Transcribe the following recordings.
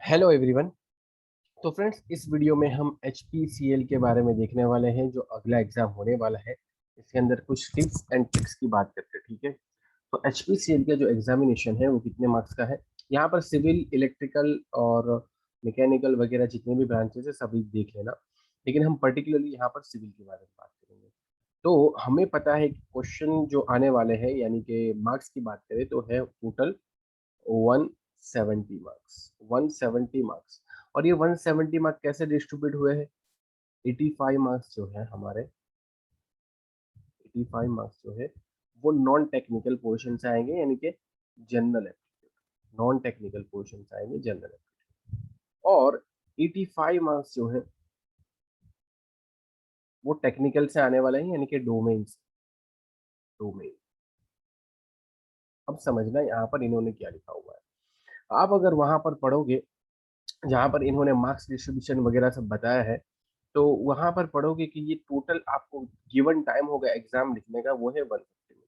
Hello everyone. तो friends, इस video में हम HPCL के बारे में देखने वाले हैं जो अगला एग्जाम होने वाला है। इसके अंदर कुछ टिप्स एंड ट्रिक्स की बात करते हैं, ठीक है। तो HPCL का जो एग्जामिनेशन है वो कितने मार्क्स का है। यहाँ पर सिविल, इलेक्ट्रिकल और मैकेनिकल वगैरह जितने भी ब्रांचेस है सभी देख लेना, लेकिन हम पर्टिकुलरली यहाँ पर सिविल के बारे में बात करेंगे। तो हमें पता है कि क्वेश्चन जो आने वाले हैं, यानी कि मार्क्स की बात करें तो है टोटल 170 मार्क्स। और ये 170 मार्क्स कैसे डिस्ट्रीब्यूट हुए हैं। 85 मार्क्स जो है हमारे, 85 मार्क्स जो है वो नॉन टेक्निकल पोर्शन से आएंगे, यानी कि general aptitude. Non technical portion से आएंगे जनरल एप्टीट्यूड। और 85 मार्क्स जो है वो टेक्निकल से आने वाले हैं, यानी कि डोमेन से। डोमेन, अब समझना यहाँ पर इन्होंने क्या लिखा हुआ है। आप अगर वहां पर पढ़ोगे जहाँ पर इन्होंने मार्क्स डिस्ट्रीब्यूशन वगैरह सब बताया है, तो वहां पर पढ़ोगे कि ये टोटल आपको गिवन टाइम होगा एग्जाम लिखने का वो है 150 मिनट,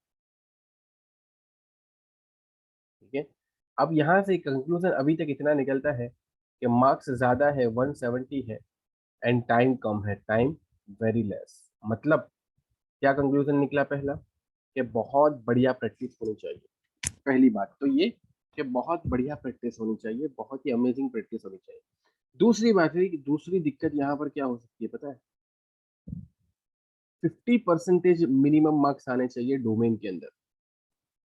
ठीक है। अब यहाँ से कंक्लूजन अभी तक इतना निकलता है कि मार्क्स ज्यादा है, 170 है, एंड टाइम कम है, टाइम वेरी लेस। मतलब क्या कंक्लूजन निकला पहला, कि बहुत बढ़िया प्रैक्टिस होनी चाहिए। पहली बात तो ये कि बहुत बढ़िया प्रैक्टिस होनी चाहिए, बहुत ही अमेजिंग प्रैक्टिस होनी चाहिए। दूसरी बात है कि दूसरी दिक्कत यहाँ पर क्या हो सकती है पता है। 50% मिनिमम मार्क्स आने चाहिए डोमेन के अंदर।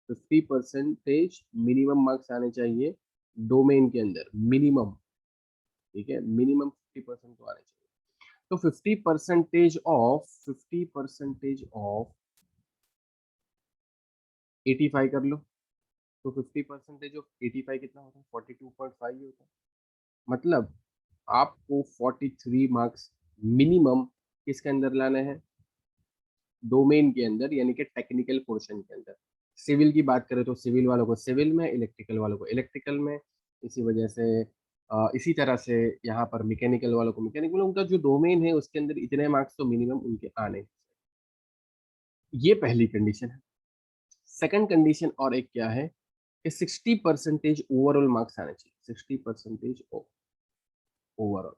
50% मिनिमम मार्क्स आने चाहिए डोमेन के अंदर, मिनिमम। ठीक है, मिनिमम 50% तो आने चाहिए। तो 50% ऑफ 85 कर लो। तो 50% ऑफ 85 कितना होता है, 42.5 होता है। मतलब आपको 43 मार्क्स मिनिमम किसके अंदर लाने हैं, डोमेन के अंदर, यानी कि टेक्निकल पोर्शन के अंदर। सिविल की बात करें तो सिविल वालों को सिविल में, इलेक्ट्रिकल वालों को इलेक्ट्रिकल में। इसी वजह से इसी तरह से यहाँ पर मैकेनिकल वालों को मैकेनिकल, उनका जो डोमेन है उसके अंदर इतने मार्क्स तो मिनिमम उनके आने हैं। ये पहली कंडीशन है। सेकंड कंडीशन और एक क्या है कि 60% ओवरऑल मार्क्स आने चाहिए। 60% ओवरऑल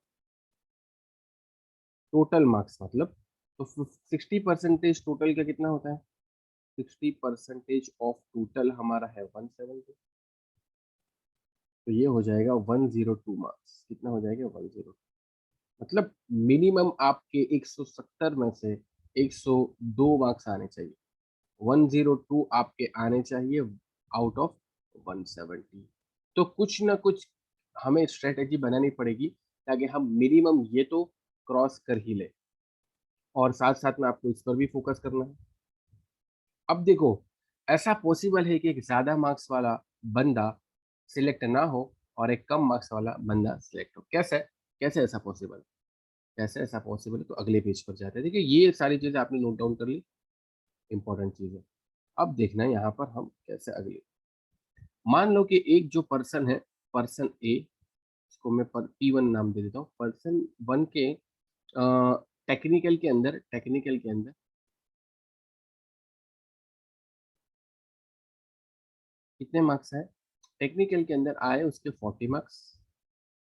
टोटल मार्क्स मतलब, तो 60% टोटल का कितना होता है, 60% ऑफ टोटल हमारा है 170। तो ये हो जाएगा 102 मार्क्स। कितना हो जाएगा, 102। मतलब मिनिमम आपके 170 में से 102 मार्क्स आने चाहिए। 102 आपके आने चाहिए आउट ऑफ 170। तो कुछ ना कुछ हमें स्ट्रेटेजी बनानी पड़ेगी ताकि हम मिनिमम ये तो क्रॉस कर ही ले। और साथ साथ में आपको इस पर भी फोकस करना है। अब देखो, ऐसा पॉसिबल है कि एक ज्यादा मार्क्स वाला बंदा सिलेक्ट ना हो और एक कम मार्क्स वाला बंदा सिलेक्ट हो। कैसे, कैसे ऐसा पॉसिबल है, कैसे ऐसा पॉसिबल है। तो अगले पेज पर जाते हैं। देखिए, ये सारी चीजें आपने नोट डाउन कर ली, इंपॉर्टेंट चीजें। अब देखना है यहाँ पर हम कैसे अगले। मान लो कि एक जो पर्सन है, पर्सन ए, इसको मैं P1 नाम दे देता हूँ। पर्सन वन के टेक्निकल के अंदर, टेक्निकल के अंदर कितने मार्क्स है, टेक्निकल के अंदर आए उसके 40 मार्क्स,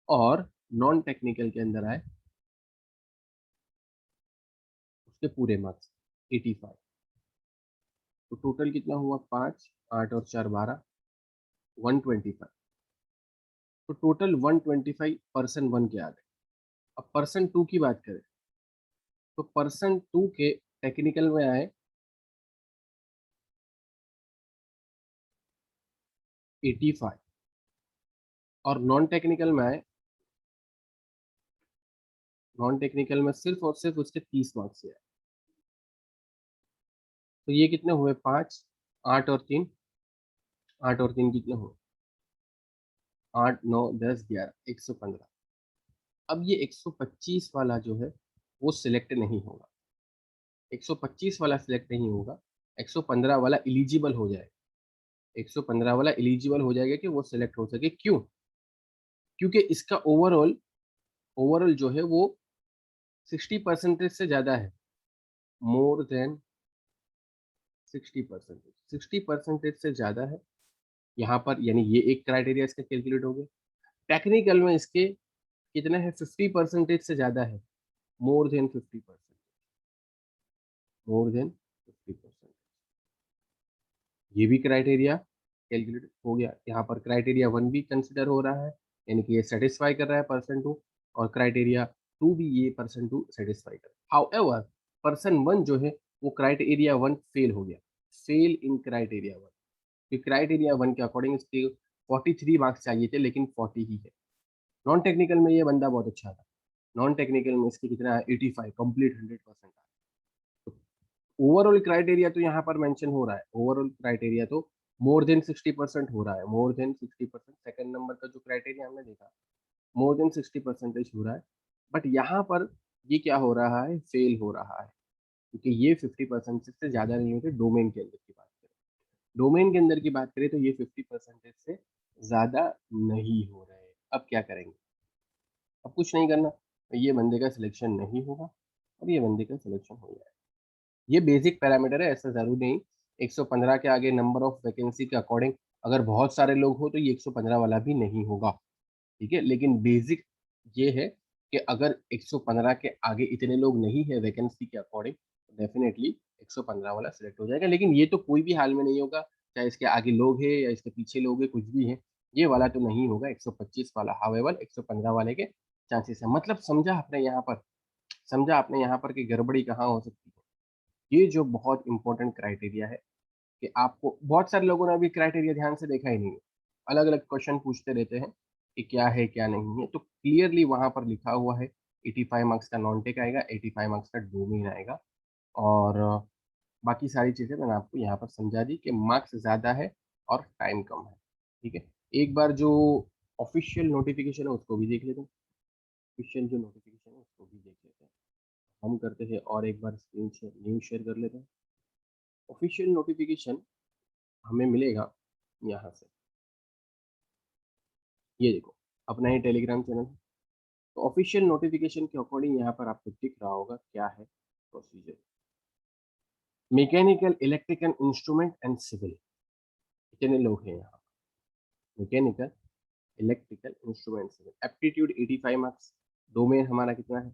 और नॉन टेक्निकल के अंदर आए उसके पूरे मार्क्स 85। तो टोटल कितना हुआ, 5, 8 और 4 12, 125। तो टोटल 125 पर्सन वन के आ गए। अब पर्सन टू की बात करें तो पर्सन टू के टेक्निकल में आए 85, और नॉन टेक्निकल में आए, नॉन टेक्निकल में सिर्फ और सिर्फ उसके 30 मार्क्स ही आए। तो ये कितने हुए, 5, 8 और 3, 8 और 3 कितने हुए, 8 9 10 11, 115। अब ये 125 वाला जो है वो सिलेक्ट नहीं होगा। 125 वाला सिलेक्ट नहीं होगा, 115 वाला इलिजिबल हो जाएगा। 115 वाला इलिजिबल हो जाएगा कि वो सिलेक्ट हो सके। क्यों, क्योंकि इसका ओवरऑल, ओवरऑल जो है वो 60% से ज्यादा है, मोर देन 60%। 60% से ज्यादा है यहाँ पर, यानी ये एक क्राइटेरिया इसका कैलकुलेट हो गया। टेक्निकल में इसके कितना है, 50% से ज्यादा है, मोर देन 50%, मोर देन 50%। ये भी क्राइटेरिया कैलकुलेट हो गया। यहाँ पर क्राइटेरिया 1 भी कंसिडर हो रहा है, यानी कि ये सेटिस्फाई कर रहा है पर्सन 2, और क्राइटेरिया 2 भी ये पर्सन 2 सेटिस्फाई कर रहा है। हाउएवर पर्सन 1 जो है वो क्राइटेरिया 1 फेल हो गया, फेल इन क्राइटेरिया 1। कि क्राइटेरिया 1 के अकॉर्डिंग इसके 43 मार्क्स चाहिए थे, लेकिन 40 ही है। नॉन टेक्निकल में ये बंदा बहुत अच्छा था, नॉन टेक्निकल में इसके कितना है, 85 कंप्लीट 100%। ओवरऑल क्राइटेरिया तो यहाँ पर मेंशन हो रहा है, ओवरऑल क्राइटेरिया तो मोर देन 60% हो रहा है, मोर देन 60%। सेकंड नंबर का जो क्राइटेरिया हमने देखा, मोर देन 60% हो रहा है। बट यहाँ पर ये क्या हो रहा है, फेल हो रहा है, क्योंकि ये 50% से ज्यादा नहीं होते। डोमेन के अंदर की बात करें, डोमेन के अंदर की बात करें तो ये 50% से ज्यादा नहीं हो रहे। अब क्या करेंगे, अब कुछ नहीं करना, ये बंदे का सिलेक्शन नहीं होगा और ये बंदे का सिलेक्शन हो जाएगा। ये बेसिक पैरामीटर है, ऐसा जरूरी नहीं 115 के आगे नंबर ऑफ वैकेंसी के अकॉर्डिंग अगर बहुत सारे लोग हो तो ये 115 वाला भी नहीं होगा, ठीक है। लेकिन बेसिक ये है कि अगर 115 के आगे इतने लोग नहीं है वैकेंसी के अकॉर्डिंग, तो डेफिनेटली 115 वाला सिलेक्ट हो जाएगा। लेकिन ये तो कोई भी हाल में नहीं होगा, चाहे इसके आगे लोग हैं या इसके पीछे लोग हैं, कुछ भी है, ये वाला तो नहीं होगा 125 वाला। हावेवर 115 वाले के चांसेस है। मतलब समझा आपने यहाँ पर, समझा आपने यहाँ पर कि गड़बड़ी कहाँ हो सकती है। ये जो बहुत इंपॉर्टेंट क्राइटेरिया है कि आपको, बहुत सारे लोगों ने अभी क्राइटेरिया ध्यान से देखा ही नहीं है, अलग अलग क्वेश्चन पूछते रहते हैं कि क्या है क्या नहीं है। तो क्लियरली वहां पर लिखा हुआ है 85 मार्क्स का नॉन टेक आएगा, 85 मार्क्स का डोमेन आएगा, और बाकी सारी चीजें मैंने आपको यहाँ पर समझा दी कि मार्क्स ज्यादा है और टाइम कम है, ठीक है। एक बार जो ऑफिशियल नोटिफिकेशन है उसको भी देख लेते हैं, ऑफिशियल जो नोटिफिकेशन है उसको भी देख लेते हैं। हम करते हैं और एक बार स्क्रीन शेयर, न्यूज शेयर कर लेते हैं। ऑफिशियल नोटिफिकेशन हमें मिलेगा यहाँ से, ये देखो अपना ही टेलीग्राम चैनल है। तो ऑफिशियल नोटिफिकेशन के अकॉर्डिंग यहाँ पर आपको दिख रहा होगा क्या है procedure. Mechanical, electrical, instrument and civil, कितने लोग हैं यहाँ। Mechanical, electrical, instrument, civil. Aptitude 85 marks. Domain हमारा कितना है,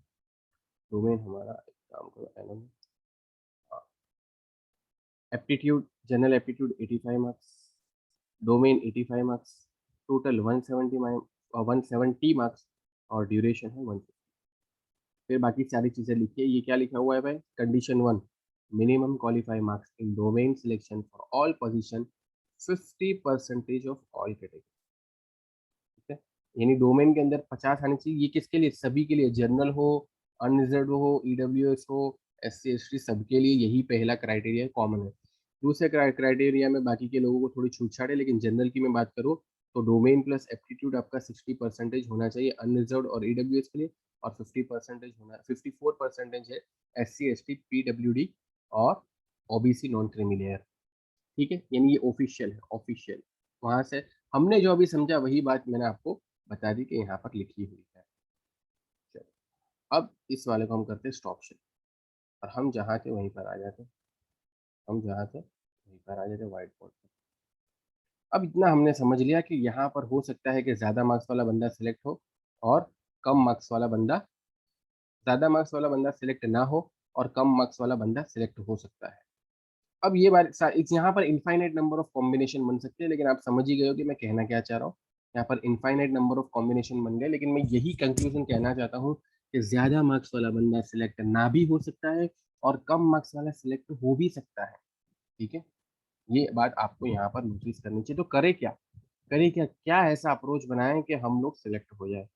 डोमेन हमारा, एक काम करो एनम, aptitude, general aptitude 85 marks, domain 85 marks, total 170 marks, और ड्यूरेशन है 150। फिर बाकी सारी चीजें लिखिए। ये क्या लिखा हुआ है भाई, condition 1, minimum qualify marks in domain selection for all position 50% of all category, ठीक है। यानी डोमेन के अंदर 50 आने चाहिए। ये किसके लिए, सभी के लिए, जनरल हो, अनरिजर्व हो, ईडब्ल्यूएस हो, एस सी एस टी, सबके लिए यही पहला क्राइटेरिया कॉमन है। दूसरे क्राइटेरिया में बाकी के लोगों को थोड़ी छूट छाट है, लेकिन जनरल की मैं बात करूँ तो डोमेन प्लस एप्टीट्यूड आपका 60% होना चाहिए अनरिजर्व और ईडब्ल्यूएस के लिए, और 50% होना, 54% है S C S T, P W D और ओबीसी नॉन क्रीमी लेयर, ठीक है। यानी ये ऑफिशियल है, ऑफिशियल। वहां से हमने जो अभी समझा वही बात मैंने आपको बता दी कि यहाँ पर लिखी हुई है। चलो, अब इस वाले को हम करते हैं स्टॉप शेयर, और हम जहाँ थे वहीं पर आ जाते, हम जहाँ थे वहीं पर आ जाते व्हाइट बोर्ड पर। अब इतना हमने समझ लिया कि यहाँ पर हो सकता है कि ज्यादा मार्क्स वाला बंदा सिलेक्ट हो और कम मार्क्स वाला बंदा, ज्यादा मार्क्स वाला बंदा सिलेक्ट ना हो और कम मार्क्स वाला बंदा सिलेक्ट हो सकता है। अब ये बात यहाँ पर इनफाइनाइट नंबर ऑफ कॉम्बिनेशन बन सकते हैं, लेकिन आप समझ ही गए हो कि मैं कहना क्या चाह रहा हूँ। यहाँ पर इनफाइनाइट नंबर ऑफ कॉम्बिनेशन बन गए, लेकिन मैं यही कंक्लूजन कहना चाहता हूँ कि ज्यादा मार्क्स वाला बंदा सिलेक्ट ना भी हो सकता है और कम मार्क्स वाला सिलेक्ट हो भी सकता है, ठीक है। ये बात आपको यहाँ पर नोटिस करनी चाहिए। तो करे क्या, करे क्या, क्या ऐसा अप्रोच बनाए कि हम लोग सिलेक्ट हो जाए,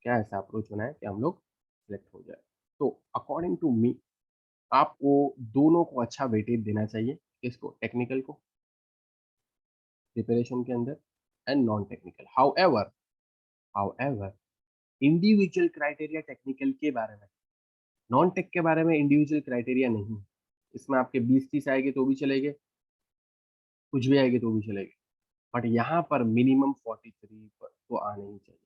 क्या ऐसा अप्रोच बनाए कि हम लोग सिलेक्ट हो जाए। तो अकॉर्डिंग टू मी आपको दोनों को अच्छा वेटेज देना चाहिए, इसको टेक्निकल को प्रिपरेशन के अंदर and non technical. However, however individual criteria technical के बारे में, नॉन टेक के बारे में इंडिविजुअल क्राइटेरिया नहीं है। इसमें आपके 20-30 आएंगे तो भी चलेंगे, कुछ भी आएंगे तो भी चलेंगे, बट यहाँ पर मिनिमम 43 पर तो आने ही चाहिए।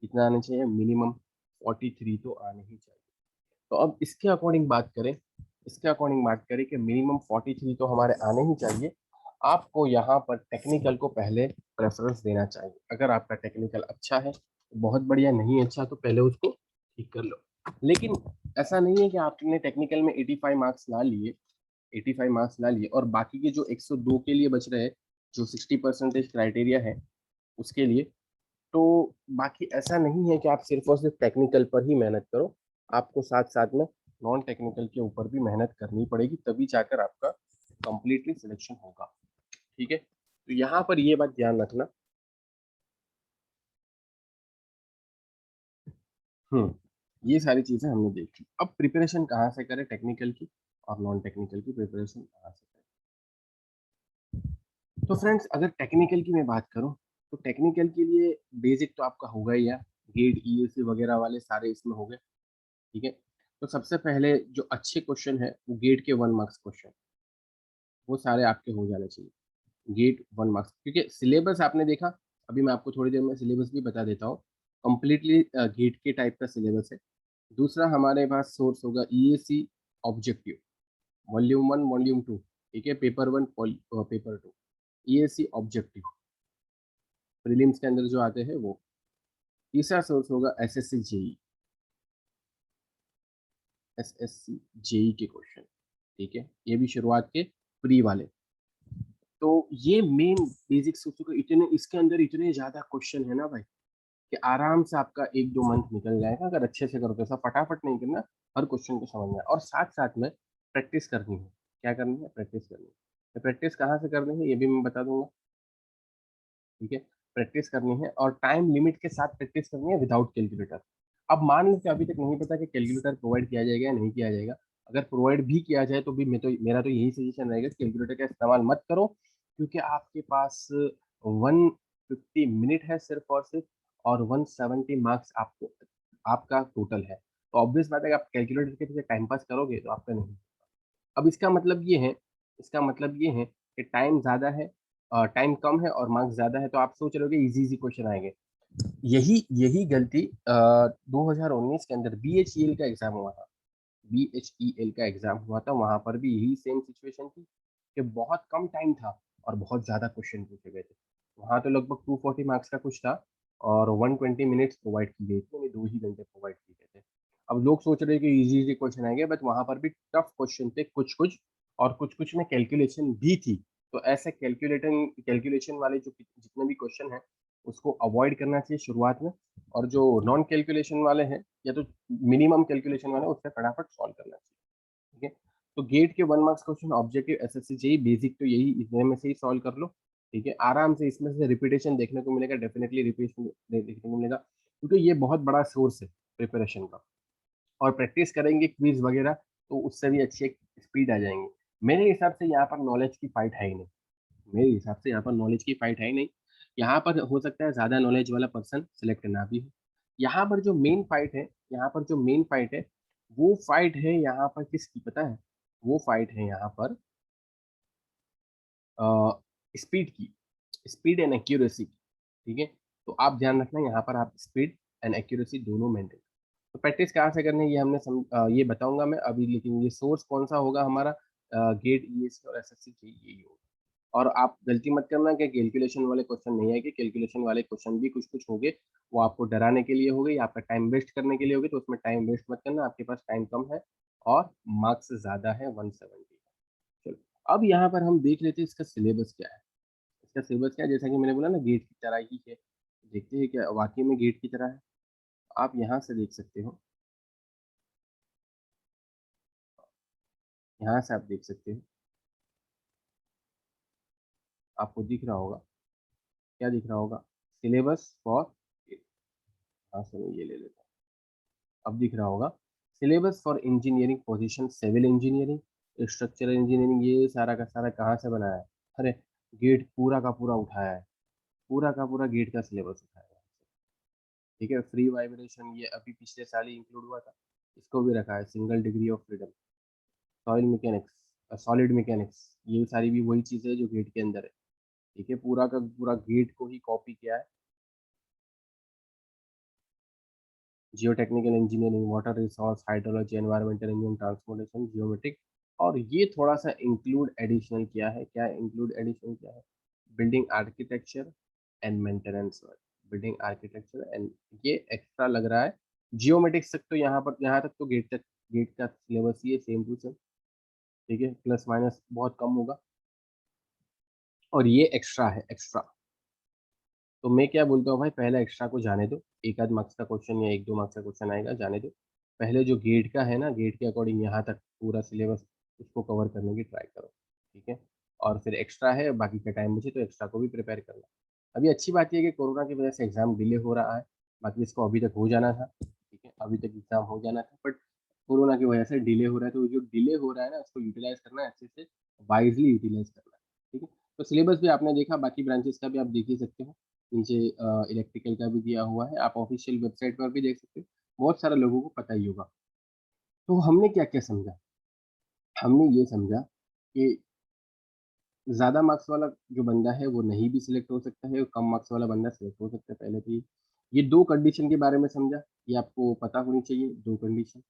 कितना आने चाहिए, मिनिमम 43 तो आने ही चाहिए। तो अब इसके अकॉर्डिंग बात करें, इसके अकॉर्डिंग बात करें कि मिनिमम 43 तो हमारे आने ही चाहिए। आपको यहाँ पर टेक्निकल को पहले प्रेफरेंस देना चाहिए। अगर आपका टेक्निकल अच्छा है बहुत बढ़िया, नहीं अच्छा तो पहले उसको ठीक कर लो। लेकिन ऐसा नहीं है कि आपने टेक्निकल में 85 मार्क्स ला लिए, 85 मार्क्स ला लिए और बाकी के जो 102 के लिए बच रहे हैं, जो 60% क्राइटेरिया है उसके लिए, तो बाकी ऐसा नहीं है कि आप सिर्फ और सिर्फ टेक्निकल पर ही मेहनत करो, आपको साथ साथ में नॉन टेक्निकल के ऊपर भी मेहनत करनी पड़ेगी, तभी जाकर आपका कंप्लीटली सिलेक्शन होगा। ठीक है, तो यहाँ पर ये बात ध्यान रखना। ये सारी चीजें हमने देखी। अब प्रिपरेशन कहाँ से करें टेक्निकल की और नॉन टेक्निकल की प्रिपरेशन कहाँ से करें? तो फ्रेंड्स, अगर टेक्निकल की मैं बात करूँ, तो टेक्निकल के लिए बेसिक तो आपका होगा ही यार, गेट ईएसी वगैरह वाले सारे इसमें हो गए। ठीक है, तो सबसे पहले जो अच्छे क्वेश्चन है वो गेट के 1 मार्क्स क्वेश्चन, वो सारे आपके हो जाने चाहिए गेट 1 मार्क्स, क्योंकि सिलेबस आपने देखा। अभी मैं आपको थोड़ी देर में सिलेबस भी बता देता हूँ। कंप्लीटली गेट के टाइप का सिलेबस है। दूसरा हमारे पास सोर्स होगा ईएसी ऑब्जेक्टिव, वॉल्यूम 1 वॉल्यूम 2। ठीक है, paper 1 paper 2, ESE objective prelims के अंदर जो आते हैं वो। तीसरा सोर्स होगा एसएससी जेई, एसएससी जेई के क्वेश्चन। ठीक है, ये भी शुरुआत के प्री वाले। तो ये मेन बेसिक सोचो कि इतने इसके अंदर इतने ज्यादा क्वेश्चन है ना भाई, कि आराम से आपका 1-2 मंथ निकल जाएगा अगर अच्छे से करो तो। ऐसा फटाफट नहीं करना, हर क्वेश्चन को समझना है और साथ साथ में प्रैक्टिस करनी है। क्या करनी है? प्रैक्टिस करनी है। तो प्रैक्टिस कहाँ से करनी है ये भी मैं बता दूंगा। ठीक है, प्रैक्टिस करनी है और टाइम लिमिट के साथ प्रैक्टिस करनी है, विदाउट कैलकुलेटर। अब मान लो कि अभी तक नहीं पता कि कैलकुलेटर प्रोवाइड किया जाएगा या नहीं किया जाएगा। अगर प्रोवाइड भी किया जाए तो भी मेरा तो यही सजेशन रहेगा कि कैलकुलेटर का इस्तेमाल मत करो, क्योंकि आपके पास 150 मिनट है सिर्फ और सिर्फ, और 170 मार्क्स आपको आपका टोटल है। तो ऑब्वियस बात है कि आप कैलकुलेटर के पीछे टाइम पास करोगे तो आपका नहीं। अब इसका मतलब ये है, इसका मतलब ये है कि टाइम ज़्यादा है, टाइम कम है और मार्क्स ज़्यादा है, तो आप सोच रहे हो कि इजी इजी क्वेश्चन आएंगे। यही यही गलती 2019 के अंदर बीएचईएल का एग्जाम हुआ था। बीएचईएल का एग्जाम हुआ था, वहां पर भी यही सेम सिचुएशन थी कि बहुत कम टाइम था और बहुत ज़्यादा क्वेश्चन पूछे गए थे। वहां तो लगभग 240 मार्क्स का कुछ था और 120 मिनट्स प्रोवाइड की गई थी, यानी 2 ही घंटे प्रोवाइड किए गए थे। अब लोग सोच रहे हैं कि इजी इजी क्वेश्चन आएंगे, बट वहां पर भी टफ क्वेश्चन थे कुछ कुछ, और कुछ कुछ में कैलकुलेशन भी थी। तो ऐसे कैलकुलेशन वाले जो जितने भी क्वेश्चन हैं उसको अवॉइड करना चाहिए शुरुआत में, और जो नॉन कैलकुलेशन वाले हैं या तो मिनिमम कैलकुलेशन वाले हैं उससे फटाफट सॉल्व करना चाहिए। ठीक है, तो गेट के 1 marks question objective SSC JE basic तो यही इतने में से ही सॉल्व कर लो। ठीक है, आराम से इसमें से रिपीटेशन देखने को मिलेगा, डेफिनेटली रिपीटेशन देखने को मिलेगा, क्योंकि ये बहुत बड़ा सोर्स है प्रिपरेशन का। और प्रैक्टिस करेंगे क्विज वगैरह तो उससे भी अच्छी एक स्पीड आ जाएंगे। मेरे हिसाब से यहाँ पर नॉलेज की फाइट है ही नहीं। मेरे हिसाब से यहाँ पर नॉलेज की फाइट है ही नहीं। यहाँ पर हो सकता है ज्यादा नॉलेज वाला पर्सन सिलेक्ट ना भी हो। यहाँ पर जो मेन फाइट है, यहाँ पर जो मेन फाइट है, वो फाइट है यहाँ पर किसकी पता है? वो फाइट है यहाँ पर स्पीड की, स्पीड एंड एक्यूरेसी। ठीक है, तो आप ध्यान रखना यहाँ पर आप स्पीड एंड एक्यूरेसी दोनों मेंटेन। तो प्रैक्टिस कहाँ से करनी है ये ये बताऊंगा मैं अभी, लेकिन ये सोर्स कौन सा होगा हमारा, गेट ईएससी और एसएससी यही होगा। और आप गलती मत करना कि कैलकुलेशन वाले क्वेश्चन नहीं आएंगे, कैलकुलेशन वाले क्वेश्चन भी कुछ कुछ होंगे, वो आपको डराने के लिए होंगे या आपका टाइम वेस्ट करने के लिए होंगे, तो उसमें टाइम वेस्ट मत करना, आपके पास टाइम कम है और मार्क्स ज्यादा है 170। चलो, अब यहाँ पर हम देख लेते हैं इसका सिलेबस क्या है। इसका सिलेबस क्या है, जैसा कि मैंने बोला ना गेट की तरह ही है। देखते हैं क्या वाकई में गेट की तरह है। आप यहाँ से देख सकते हो, यहाँ से आप देख सकते हो, आपको दिख रहा होगा, क्या दिख रहा होगा? सिलेबस फॉर, हाँ सर ये ले लेता हूँ। अब दिख रहा होगा syllabus for engineering position, civil engineering, structural engineering, ये सारा का सारा कहाँ से बनाया है? अरे, गेट पूरा का पूरा उठाया है, पूरा का पूरा गेट का सिलेबस उठाया है। ठीक है, फ्री वाइब्रेशन ये अभी पिछले साल ही इंक्लूड हुआ था, इसको भी रखा है, single degree of freedom, soil mechanics, solid mechanics, ये सारी भी वही चीज़ें है जो गेट के अंदर है। ठीक है, पूरा का पूरा गेट को ही कॉपी किया है। जियो technical engineering, water resource, hydrology, environmental engineering, transportation, geometric, और ये थोड़ा सा इंक्लूड एडिशनल किया है। क्या इंक्लूड एडिशनल किया है? Building architecture and maintenance work, building architecture and ये एक्स्ट्रा लग रहा है। जियोमेट्रिक्स तक तो यहाँ तक तो गेट का सिलेबस ही है सेम टू सेम, ठीक है, प्लस माइनस बहुत कम होगा और ये एक्स्ट्रा है एक्स्ट्रा। तो मैं क्या बोलता हूँ भाई, पहले एक्स्ट्रा को जाने दो, एक आध मार्क्स का क्वेश्चन या एक दो मार्क्स का क्वेश्चन आएगा, जाने दो। पहले जो गेट का है ना, गेट के अकॉर्डिंग यहाँ तक पूरा सिलेबस उसको कवर करने की ट्राई करो, ठीक है। और फिर एक्स्ट्रा है, बाकी का टाइम मुझे तो एक्स्ट्रा को भी प्रिपेयर करना। अभी अच्छी बात यह है कि कोरोना की वजह से एग्जाम डिले हो रहा है, बाकी इसको अभी तक हो जाना था, ठीक है, अभी तक एग्जाम हो जाना था, बट कोरोना की वजह से डिले हो रहा है। तो जो डिले हो रहा है ना, उसको यूटिलाइज करना है अच्छे से, वाइजली यूटिलाइज करना है, ठीक है। तो सिलेबस भी आपने देखा, बाकी ब्रांचेस का भी आप देख ही सकते हो, नीचे इलेक्ट्रिकल का भी दिया हुआ है, आप ऑफिशियल वेबसाइट पर भी देख सकते हो, बहुत सारे लोगों को पता ही होगा। तो हमने क्या क्या समझा, हमने ये समझा कि ज़्यादा मार्क्स वाला जो बंदा है वो नहीं भी सिलेक्ट हो सकता है और कम मार्क्स वाला बंदा सिलेक्ट हो सकता है, पहले तो ये दो कंडीशन के बारे में समझा, ये आपको पता होनी चाहिए, दो कंडीशन।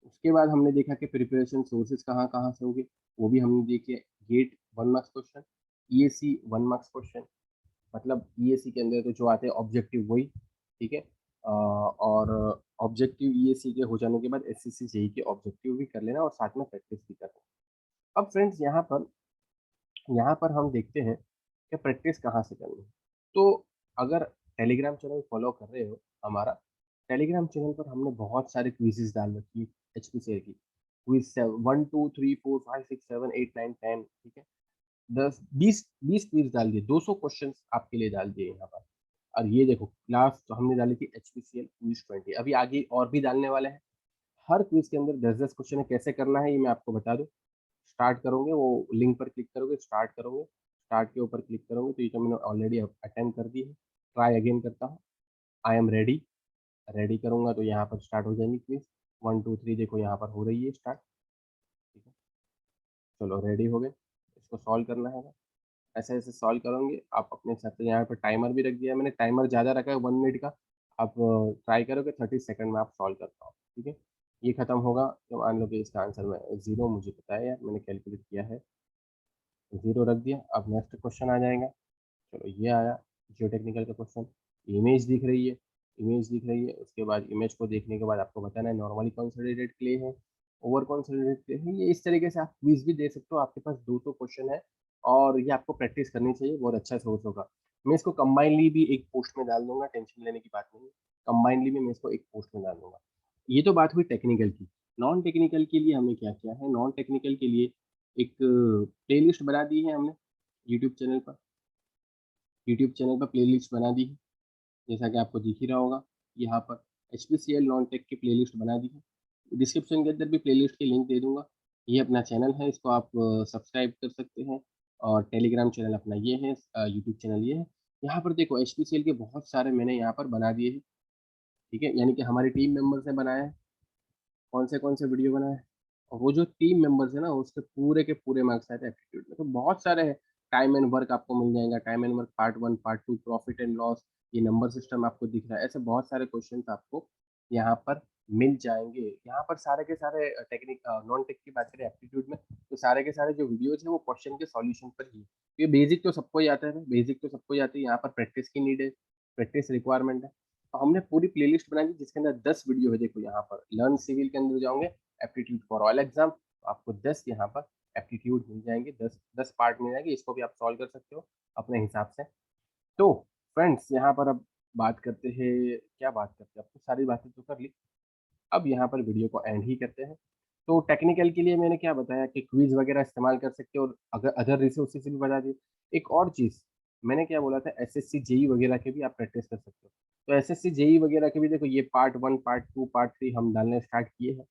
उसके बाद हमने देखा कि प्रिपरेशन सोर्सेज कहाँ कहाँ से होंगे, वो भी हमने देखे। GATE 1 marks question, ESE 1 marks question, मतलब ईएसी के अंदर तो जो आते हैं ऑब्जेक्टिव वही, ठीक है। और ऑब्जेक्टिव ईएसी के हो जाने के बाद एसएससी जेई के ऑब्जेक्टिव भी कर लेना और साथ में प्रैक्टिस भी करना। अब फ्रेंड्स यहाँ पर हम देखते हैं कि प्रैक्टिस कहाँ से करनी है। तो अगर टेलीग्राम चैनल फॉलो कर रहे हो हमारा, टेलीग्राम चैनल पर हमने बहुत सारे क्विजेज डाल रखी है एचपीसीए की, क्विज 1 2 3 4 5 6 7 8 9 10, ठीक है, 10 20 क्विज डाल दिए, 200 क्वेश्चन आपके लिए डाल दिए यहाँ पर। और ये देखो लास्ट तो हमने डाली थी एचपीसीएल क्विज 20, अभी आगे और भी डालने वाले हैं। हर क्विज के अंदर 10 10 क्वेश्चन है, कैसे करना है ये मैं आपको बता दूं। स्टार्ट करोगे, वो लिंक पर क्लिक करोगे, स्टार्ट करोगे, स्टार्ट के ऊपर क्लिक करोगे तो ये तो मैंने ऑलरेडी अटेंड कर दी है। ट्राई अगेन करता हूँ, आई एम रेडी, रेडी करूंगा तो यहाँ पर स्टार्ट हो जाएंगी क्विज 1 2 3, देखो यहाँ पर हो रही है स्टार्ट, ठीक है। चलो रेडी हो गए, इसको सॉल्व करना है। ऐसे ऐसे सॉल्व करोगे आप अपने हिसाब से। यहाँ पर टाइमर भी रख दिया है मैंने, टाइमर ज़्यादा रखा है 1 मिनट का। आप ट्राई करोगे 30 सेकंड में आप सॉल्व कर पाओ, ठीक है। ये खत्म होगा तो मान लो कि इसका आंसर में जीरो, मुझे पता है यार, मैंने कैलकुलेट किया है, जीरो रख दिया। अब नेक्स्ट क्वेश्चन आ जाएगा, चलो ये आया जियो टेक्निकल का क्वेश्चन। इमेज दिख रही है, इमेज दिख रही है, उसके बाद इमेज को देखने के बाद आपको बताना है नॉर्मली कंसोलिडेटेड क्ले है, ओवर कंसोलिडेटेड क्ले है। ये इस तरीके से आप क्विज भी दे सकते हो, आपके पास 200 क्वेश्चन है और ये आपको प्रैक्टिस करनी चाहिए, बहुत अच्छा सोर्स होगा। मैं इसको कंबाइनली भी एक पोस्ट में डाल दूंगा, टेंशन लेने की बात नहीं है, कंबाइनली भी मैं इसको एक पोस्ट में डाल दूंगा। ये तो बात हुई टेक्निकल की। नॉन टेक्निकल के लिए हमने क्या किया है, नॉन टेक्निकल के लिए एक प्लेलिस्ट बना दी है हमने यूट्यूब चैनल पर, यूट्यूब चैनल पर प्लेलिस्ट बना दी है, जैसा कि आपको दिख ही रहा होगा यहाँ पर। H P C L non tech की प्लेलिस्ट बना दी है, डिस्क्रिप्शन के अंदर भी प्लेलिस्ट की लिंक दे दूंगा। ये अपना चैनल है, इसको आप सब्सक्राइब कर सकते हैं। और टेलीग्राम चैनल अपना ये है, यूट्यूब चैनल ये है। यहाँ पर देखो एच पी सी एल के बहुत सारे मैंने यहाँ पर बना दिए हैं, ठीक है, यानी कि हमारी टीम मेंबर्स ने बनाए हैं। कौन से वीडियो बनाए, और वो जो टीम मेंबर्स है ना उसके पूरे के पूरे मार्क्स आए थे एप्टीट्यूड में, तो बहुत सारे हैं। टाइम एंड वर्क आपको मिल जाएगा, time and work part 1 part 2, profit and loss, ये नंबर सिस्टम आपको दिख रहा है, ऐसे बहुत सारे क्वेश्चन आपको यहाँ पर मिल जाएंगे। यहाँ पर सारे के सारे टेक्निक नॉन टेक की बात करें एप्टीट्यूड में, तो सारे के सारे जो वीडियोज है वो क्वेश्चन के सॉल्यूशन पर ही है। ये बेसिक तो सबको ही आता है, बेसिक तो सबको ही आती है, यहाँ पर प्रैक्टिस की नीड है, प्रैक्टिस रिक्वायरमेंट है। तो हमने पूरी प्लेलिस्ट बनाई थी जिसके अंदर 10 वीडियो है, देखो यहाँ पर लर्न सिविल के अंदर जाओगे, एप्टीट्यूड फॉर ऑयल एग्जाम, तो आपको 10 यहाँ पर एप्टीट्यूड मिल जाएंगे, 10 पार्ट मिल जाएंगे, इसको भी आप सॉल्व कर सकते हो अपने हिसाब से। तो फ्रेंड्स यहाँ पर अब बात करते हैं, क्या बात करते हैं, अब तो सारी बातें तो कर ली, अब यहाँ पर वीडियो को एंड ही करते हैं। तो टेक्निकल के लिए मैंने क्या बताया कि क्विज वगैरह इस्तेमाल कर सकते हो, और अगर अदर रिसोर्सेज भी बता दिए। एक और चीज़ मैंने क्या बोला था, एसएससी जेई वगैरह के भी आप प्रैक्टिस कर सकते हो। तो एसएससी जेई वगैरह के भी देखो, ये पार्ट 1 पार्ट 2 पार्ट 3 हम डालने स्टार्ट किए हैं,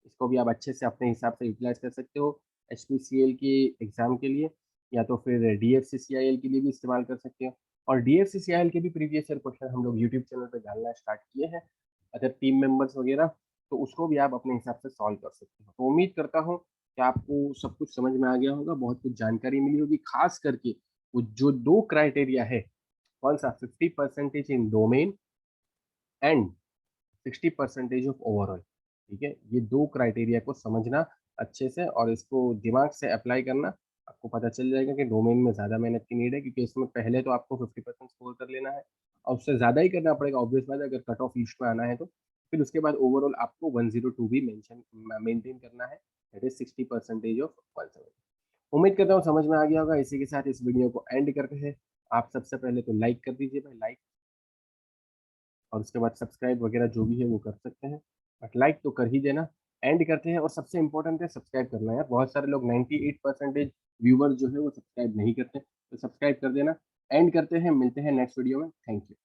इसको भी आप अच्छे से अपने हिसाब से यूटिलाइज कर सकते हो एच पी सी एल के एग्जाम के लिए, या तो फिर D F C C I L के लिए भी इस्तेमाल कर सकते हो। और D F C C I L के भी प्रीवियस ईयर क्वेश्चन हम लोग यूट्यूब चैनल पर डालना स्टार्ट किए हैं, अदर टीम मेंबर्स वगैरह, तो उसको भी आप अपने हिसाब से सॉल्व कर सकते हो। तो उम्मीद करता हूँ कि आपको सब कुछ समझ में आ गया होगा, बहुत कुछ जानकारी मिली होगी, खास करके वो जो दो क्राइटेरिया है, कौन सा, 50% इन डोमेन एंड 60% ऑफ ओवरऑल, ठीक है। ये दो क्राइटेरिया को समझना अच्छे से और इसको दिमाग से अप्लाई करना, आपको पता चल जाएगा कि डोमेन में ज़्यादा मेहनत की नीड है, क्योंकि इसमें पहले तो आपको 50% स्कोर कर लेना है और उससे ज़्यादा ही करना पड़ेगा, ऑब्वियस बात है, अगर कट ऑफ लिस्ट में आना है तो। फिर उसके बाद ओवरऑल आपको 102 भी मेंटेन करना है, दैट इज 60% ऑफ 170। उम्मीद करता हूँ समझ में आ गया होगा। इसी के साथ इस वीडियो को एंड करते हैं। आप सबसे पहले तो लाइक कर दीजिए भाई, लाइक, और उसके बाद सब्सक्राइब वगैरह जो भी है वो कर सकते हैं, बट लाइक तो कर ही देना। एंड करते हैं, और सबसे इंपॉर्टेंट है सब्सक्राइब करना यार। बहुत सारे लोग 98% व्यूवर जो है वो सब्सक्राइब नहीं करते, तो सब्सक्राइब कर देना। एंड करते हैं, मिलते हैं नेक्स्ट वीडियो में। Thank you.